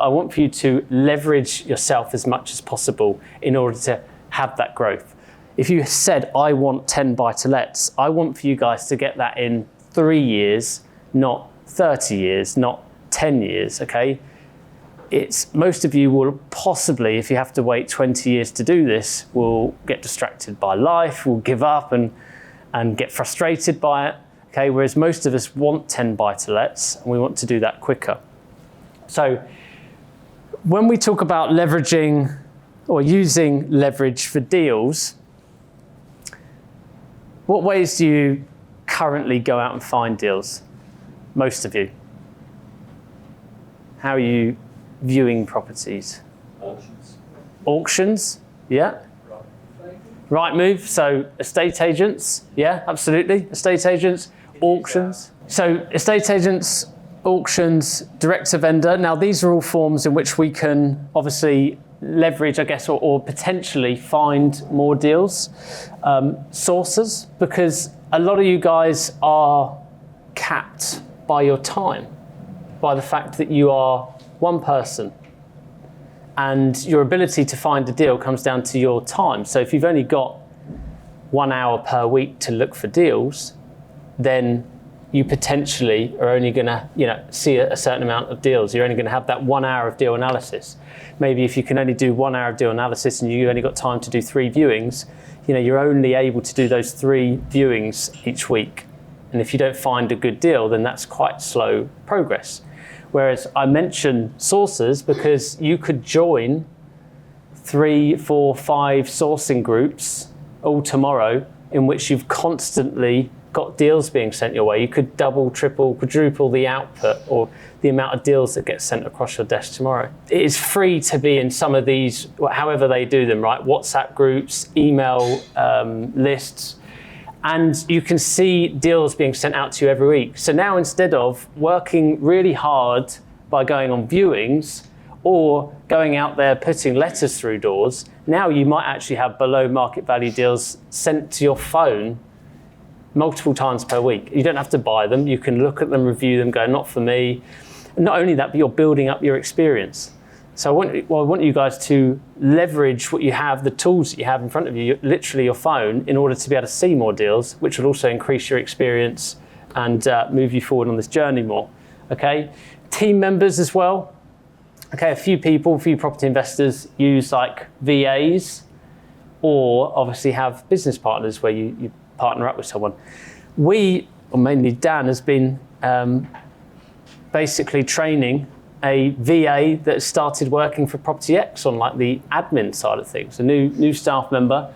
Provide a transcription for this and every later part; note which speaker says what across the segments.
Speaker 1: I want for you to leverage yourself as much as possible in order to have that growth. If you said, I want 10 buy-to-lets, I want for you guys to get that in 3 years, not 30 years, not 10 years, okay? Most of you will possibly, if you have to wait 20 years to do this, will get distracted by life, will give up and get frustrated by it, okay? Whereas most of us want 10 buy-to-lets and we want to do that quicker. So when we talk about leveraging or using leverage for deals, what ways do you currently go out and find deals? Most of you. How are you viewing properties? Auctions, yeah. Rightmove, so estate agents, yeah, absolutely. Estate agents, auctions. So estate agents, auctions, direct to vendor. Now these are all forms in which we can obviously leverage, I guess, or potentially find more deals. Sources, because a lot of you guys are capped by your time, by the fact that you are one person and your ability to find a deal comes down to your time. So if you've only got 1 hour per week to look for deals, then you potentially are only going to, see a certain amount of deals. You're only going to have that 1 hour of deal analysis. Maybe if you can only do 1 hour of deal analysis and you only got time to do 3 viewings, you're only able to do those 3 viewings each week. And if you don't find a good deal, then that's quite slow progress. Whereas I mention sources because you could join 3, 4, 5 sourcing groups all tomorrow in which you've constantly got deals being sent your way. You could double, triple, quadruple the output or the amount of deals that get sent across your desk tomorrow. It is free to be in some of these, however they do them, right? WhatsApp groups, email lists, and you can see deals being sent out to you every week. So now instead of working really hard by going on viewings or going out there putting letters through doors, now you might actually have below market value deals sent to your phone multiple times per week. You don't have to buy them. You can look at them, review them, go, not for me. Not only that, but you're building up your experience. So I want you guys to leverage what you have, the tools that you have in front of you, literally your phone, in order to be able to see more deals, which will also increase your experience and move you forward on this journey more, okay? Team members as well. Okay, a few property investors use like VAs or obviously have business partners where you partner up with someone. Or mainly Dan, has been basically training a VA that started working for Property X on like the admin side of things, a new staff member.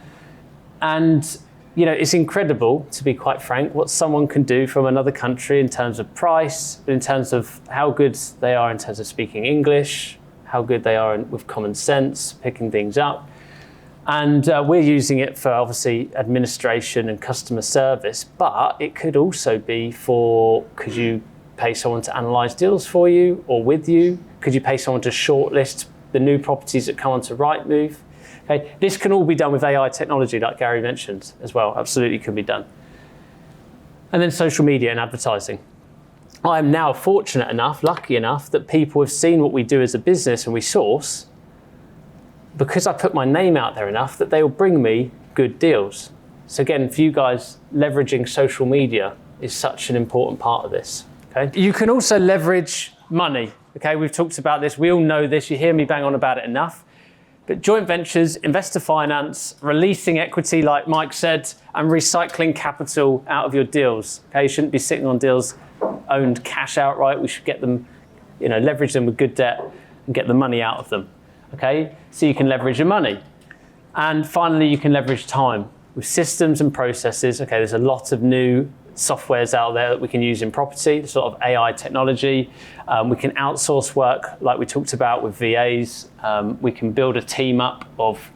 Speaker 1: And it's incredible, to be quite frank, what someone can do from another country in terms of price, in terms of how good they are in terms of speaking English, how good they are with common sense, picking things up. And we're using it for obviously administration and customer service, but it could also be could you pay someone to analyze deals for you or with you? Could you pay someone to shortlist the new properties that come onto Rightmove? Okay, this can all be done with AI technology, like Gary mentioned as well. Absolutely can be done. And then social media and advertising. I am now fortunate enough, lucky enough, that people have seen what we do as a business and we source, because I put my name out there enough that they will bring me good deals. So again, for you guys, leveraging social media is such an important part of this. Okay? You can also leverage money. Okay, we've talked about this. We all know this. You hear me bang on about it enough. But joint ventures, investor finance, releasing equity, like Mike said, and recycling capital out of your deals. Okay, you shouldn't be sitting on deals owned cash outright. We should get them, leverage them with good debt and get the money out of them. Okay, so you can leverage your money. And finally, you can leverage time with systems and processes. Okay, there's a lot of new softwares out there that we can use in property, sort of AI technology. We can outsource work like we talked about with VAs. We can build a team up of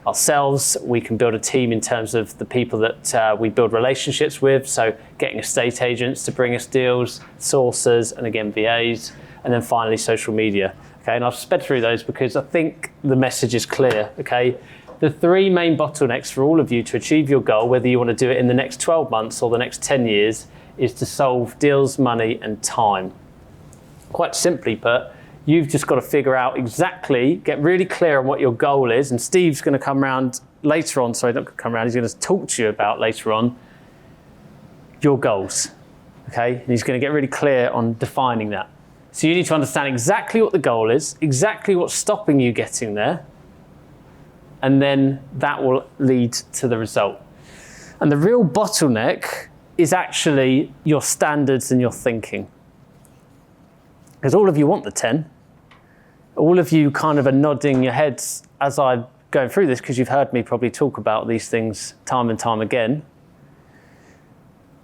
Speaker 1: ourselves. We can build a team in terms of the people that we build relationships with. So getting estate agents to bring us deals, sourcers, and again, VAs. And then finally, social media. Okay, and I've sped through those because I think the message is clear, okay? The 3 main bottlenecks for all of you to achieve your goal, whether you want to do it in the next 12 months or the next 10 years, is to solve deals, money, and time. Quite simply put, You've just got to figure out exactly, get really clear on what your goal is. And Steve's going to come around later on. Sorry, not come around. He's going to talk to you about later on your goals. Okay? And he's going to get really clear on defining that. So you need to understand exactly what the goal is, exactly what's stopping you getting there. And then that will lead to the result. And the real bottleneck is actually your standards and your thinking. Because all of you want the 10. All of you kind of are nodding your heads as I'm going through this, because you've heard me probably talk about these things time and time again.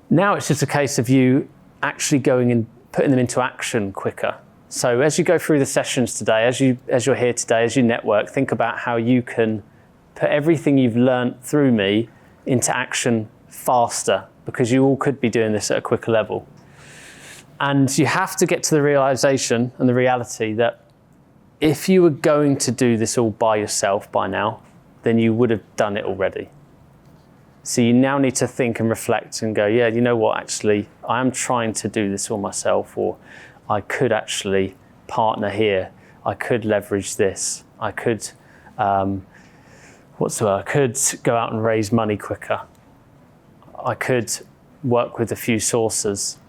Speaker 1: Now it's just a case of you actually going and putting them into action quicker. So as you go through the sessions today, as you're here today, as you network, think about how you can put everything you've learned through me into action faster, because you all could be doing this at a quicker level. And you have to get to the realization and the reality that if you were going to do this all by yourself by now, then you would have done it already. So you now need to think and reflect and go, yeah, you know what, actually, I am trying to do this all myself, or I could actually partner here. I could leverage this. I could, I could go out and raise money quicker. I could work with a few sources.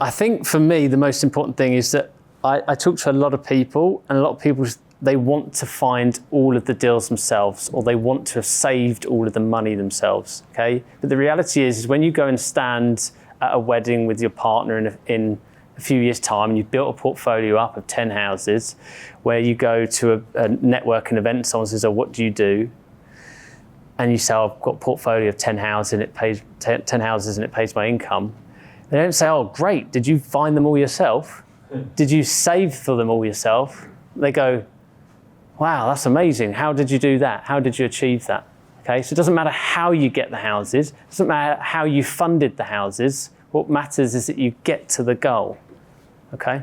Speaker 1: I think for me, the most important thing is that I talk to a lot of people, and a lot of people, they want to find all of the deals themselves, or they want to have saved all of the money themselves, okay? But the reality is when you go and stand at a wedding with your partner in a few years' time, and you've built a portfolio up of 10 houses, where you go to a networking event and someone says, oh, what do you do? And you say, oh, I've got a portfolio of 10 houses and it pays 10 houses and it pays my income. They don't say, oh, great, did you find them all yourself? Did you save for them all yourself? They go, wow, that's amazing. How did you do that? How did you achieve that? Okay, so it doesn't matter how you get the houses. It doesn't matter how you funded the houses. What matters is that you get to the goal. Okay?